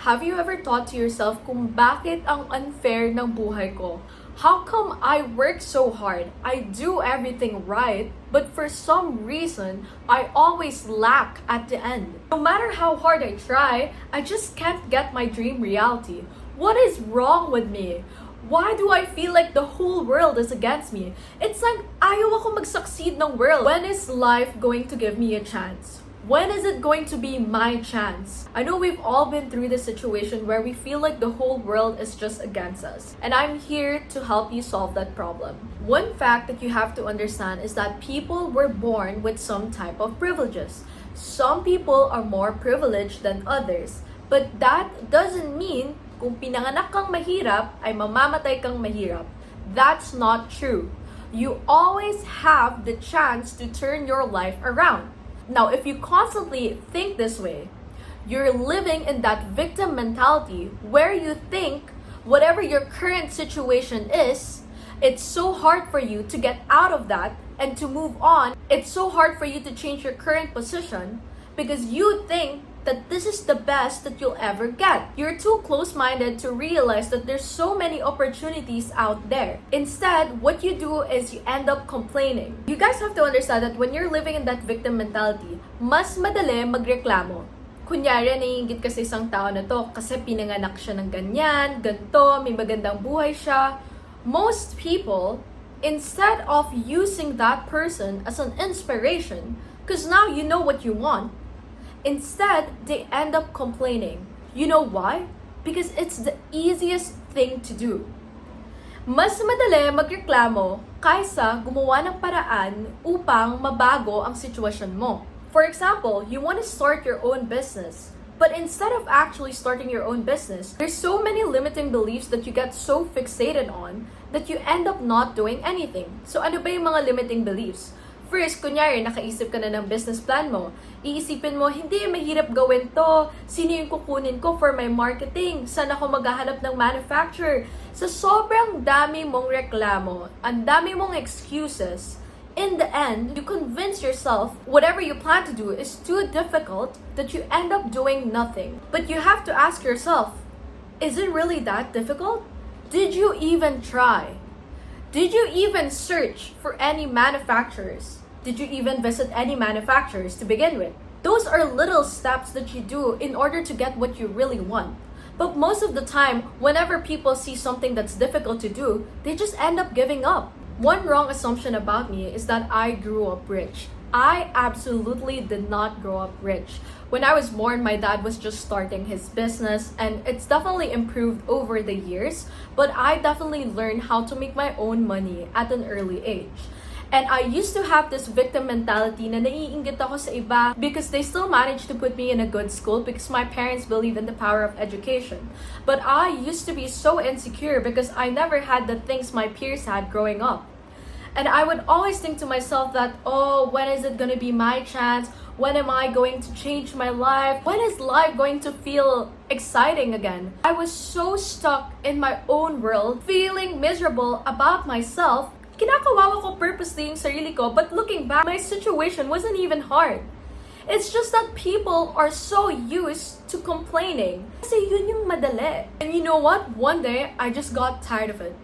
Have you ever thought to yourself kung bakit ang unfair ng buhay ko? How come I work so hard, I do everything right, but for some reason, I always lack at the end? No matter how hard I try, I just can't get my dream reality. What is wrong with me? Why do I feel like the whole world is against me? It's like ayaw ako mag-succeed ng world. When is life going to give me a chance? When is it going to be my chance? I know we've all been through this situation where we feel like the whole world is just against us. And I'm here to help you solve that problem. One fact that you have to understand is that people were born with some type of privileges. Some people are more privileged than others. But that doesn't mean kung pinanganak kang mahirap, ay mamamatay kang mahirap. That's not true. You always have the chance to turn your life around. Now, if you constantly think this way, you're living in that victim mentality where you think whatever your current situation is, it's so hard for you to get out of that and to move on. It's so hard for you to change your current position because you think that this is the best that you'll ever get. You're too close-minded to realize that there's so many opportunities out there. Instead, what you do is you end up complaining. You guys have to understand that when you're living in that victim mentality, mas madali magreklamo. Kunyari, naiingit ka sa isang tao na to kasi pinanganak siya ng ganyan, ganito, may magandang buhay siya. Most people, instead of using that person as an inspiration, because now you know what you want, instead, they end up complaining. You know why? Because it's the easiest thing to do. Mas madali magreklamo kaysa gumawa ng paraan upang mabago ang sitwasyon mo. For example, you want to start your own business. But instead of actually starting your own business, there's so many limiting beliefs that you get so fixated on that you end up not doing anything. So ano ba yung mga limiting beliefs? First, kunyari, nakaisip ka na ng business plan mo. Iisipin mo, hindi, mahirap gawin to. Sino yung kukunin ko for my marketing? Saan ako maghahanap ng manufacturer? Sa sobrang dami mong reklamo, ang dami mong excuses, in the end, you convince yourself whatever you plan to do is too difficult that you end up doing nothing. But you have to ask yourself, is it really that difficult? Did you even try? Did you even search for any manufacturers? Did you even visit any manufacturers to begin with? Those are little steps that you do in order to get what you really want. But most of the time, whenever people see something that's difficult to do, they just end up giving up. One wrong assumption about me is that I grew up rich. I absolutely did not grow up rich. When I was born, my dad was just starting his business, and it's definitely improved over the years, but I definitely learned how to make my own money at an early age. And I used to have this victim mentality na naiinggit ako sa iba because they still managed to put me in a good school because my parents believe in the power of education. But I used to be so insecure because I never had the things my peers had growing up. And I would always think to myself that, oh, when is it going to be my chance? When am I going to change my life? When is life going to feel exciting again? I was so stuck in my own world, feeling miserable about myself. Kinakawawa ko purposely yung sarili ko, but looking back, my situation wasn't even hard. It's just that people are so used to complaining. Kasi yun yung madali. And you know what? One day, I just got tired of it.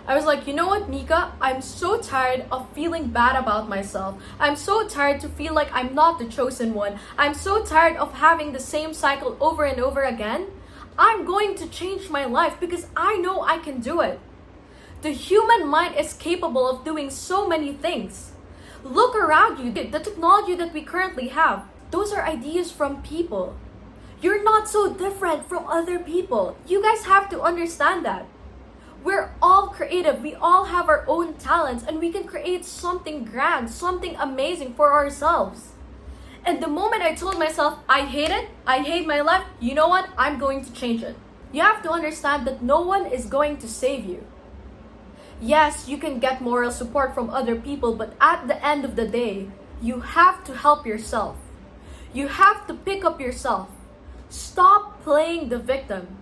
I was like, you know what, Nika? I'm so tired of feeling bad about myself. I'm so tired to feel like I'm not the chosen one. I'm so tired of having the same cycle over and over again. I'm going to change my life because I know I can do it. The human mind is capable of doing so many things. Look around you. The technology that we currently have, those are ideas from people. You're not so different from other people. You guys have to understand that. We're all creative. We all have our own talents, and we can create something grand, something amazing for ourselves. And the moment I told myself, I hate it, I hate my life, you know what? I'm going to change it. You have to understand that no one is going to save you. Yes, you can get moral support from other people, but at the end of the day, you have to help yourself. You have to pick up yourself. Stop playing the victim.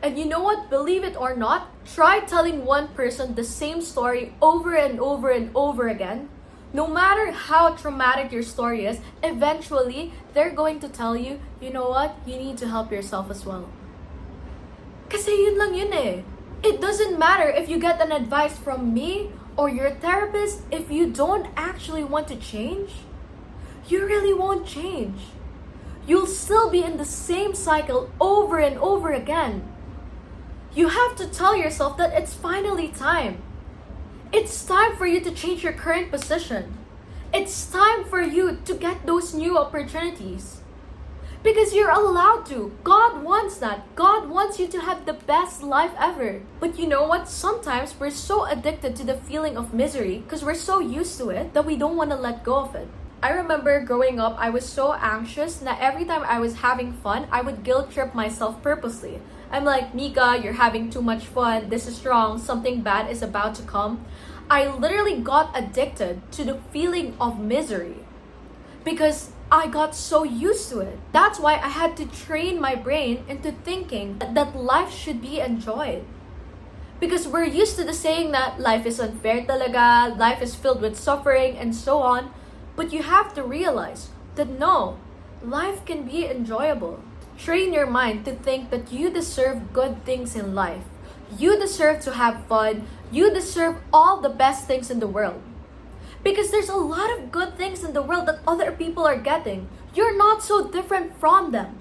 And you know what? Believe it or not, try telling one person the same story over and over and over again. No matter how traumatic your story is, eventually, they're going to tell you, you know what? You need to help yourself as well. Kasi yun lang yun eh. It doesn't matter if you get an advice from me or your therapist. If you don't actually want to change, you really won't change. You'll still be in the same cycle over and over again. You have to tell yourself that it's finally time. It's time for you to change your current position. It's time for you to get those new opportunities. Because you're allowed to. God wants that. God wants you to have the best life ever. But you know what? Sometimes we're so addicted to the feeling of misery because we're so used to it that we don't want to let go of it. I remember growing up, I was so anxious that every time I was having fun, I would guilt trip myself purposely. I'm like, Mika, you're having too much fun. This is wrong. Something bad is about to come. I literally got addicted to the feeling of misery because I got so used to it. That's why I had to train my brain into thinking that life should be enjoyed. Because we're used to the saying that life is unfair talaga, life is filled with suffering, and so on. But you have to realize that no, life can be enjoyable. Train your mind to think that you deserve good things in life. You deserve to have fun. You deserve all the best things in the world. Because there's a lot of good things in the world that other people are getting. You're not so different from them.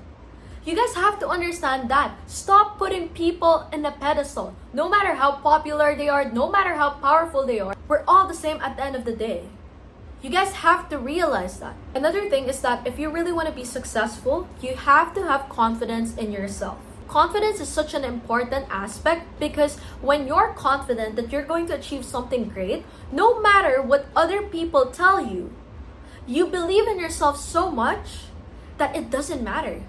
You guys have to understand that. Stop putting people in a pedestal. No matter how popular they are, no matter how powerful they are, we're all the same at the end of the day. You guys have to realize that. Another thing is that if you really want to be successful, you have to have confidence in yourself. Confidence is such an important aspect because when you're confident that you're going to achieve something great, no matter what other people tell you, you believe in yourself so much that it doesn't matter.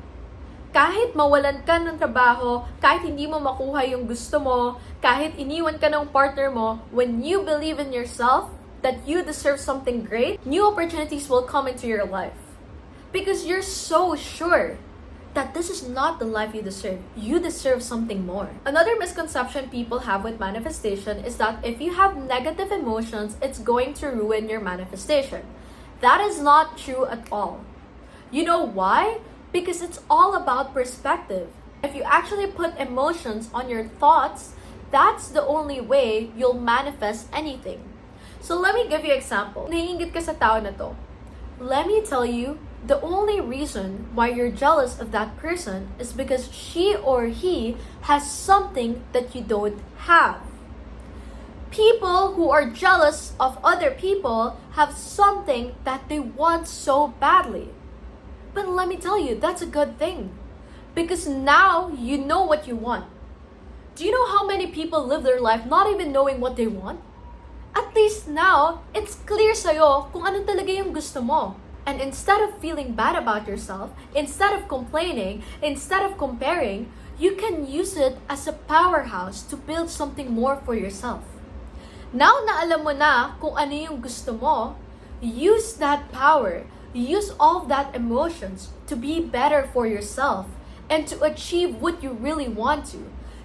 Kahit mawalan ka ng trabaho, kahit hindi mo makuha yung gusto mo, kahit iniwan ka ng partner mo, when you believe in yourself, that you deserve something great, new opportunities will come into your life. Because you're so sure that this is not the life you deserve. You deserve something more. Another misconception people have with manifestation is that if you have negative emotions, it's going to ruin your manifestation. That is not true at all. You know why? Because it's all about perspective. If you actually put emotions on your thoughts, that's the only way you'll manifest anything. So let me give you an example. Naiingit ka sa tao na to. Let me tell you, the only reason why you're jealous of that person is because she or he has something that you don't have. People who are jealous of other people have something that they want so badly. But let me tell you, that's a good thing. Because now you know what you want. Do you know how many people live their life not even knowing what they want? At least now, it's clear sa'yo kung ano talaga yung gusto mo. And instead of feeling bad about yourself, instead of complaining, instead of comparing, you can use it as a powerhouse to build something more for yourself. Now na alam mo na kung ano yung gusto mo, use that power, use all of that emotions to be better for yourself and to achieve what you really want to.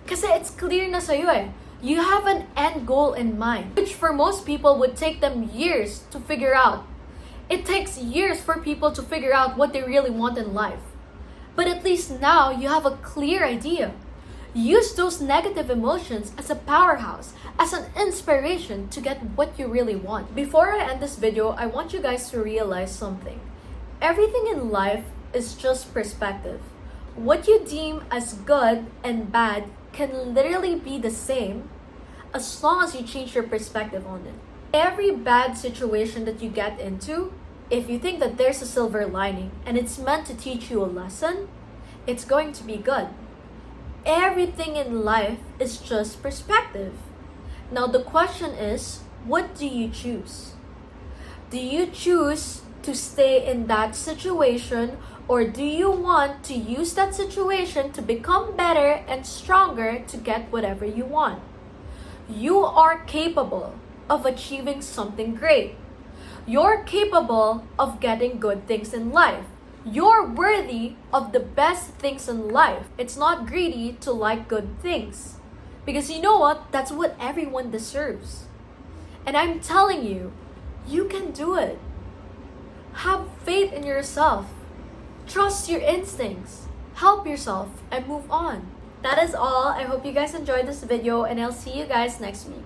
Kasi it's clear na sa'yo eh. You have an end goal in mind, which for most people would take them years to figure out. It takes years for people to figure out what they really want in life. But at least now you have a clear idea. Use those negative emotions as a powerhouse, as an inspiration to get what you really want. Before I end this video, I want you guys to realize something. Everything in life is just perspective. What you deem as good and bad can literally be the same as long as you change your perspective on it. Every bad situation that you get into, if you think that there's a silver lining and it's meant to teach you a lesson, it's going to be good. Everything in life is just perspective. Now the question is, what do you choose? Do you choose to stay in that situation, or do you want to use that situation to become better and stronger to get whatever you want? You are capable of achieving something great. You're capable of getting good things in life. You're worthy of the best things in life. It's not greedy to like good things. Because you know what? That's what everyone deserves. And I'm telling you, You can do it. Have faith in yourself. Trust your instincts. Help yourself and move on. That is all. I hope you guys enjoyed this video and I'll see you guys next week.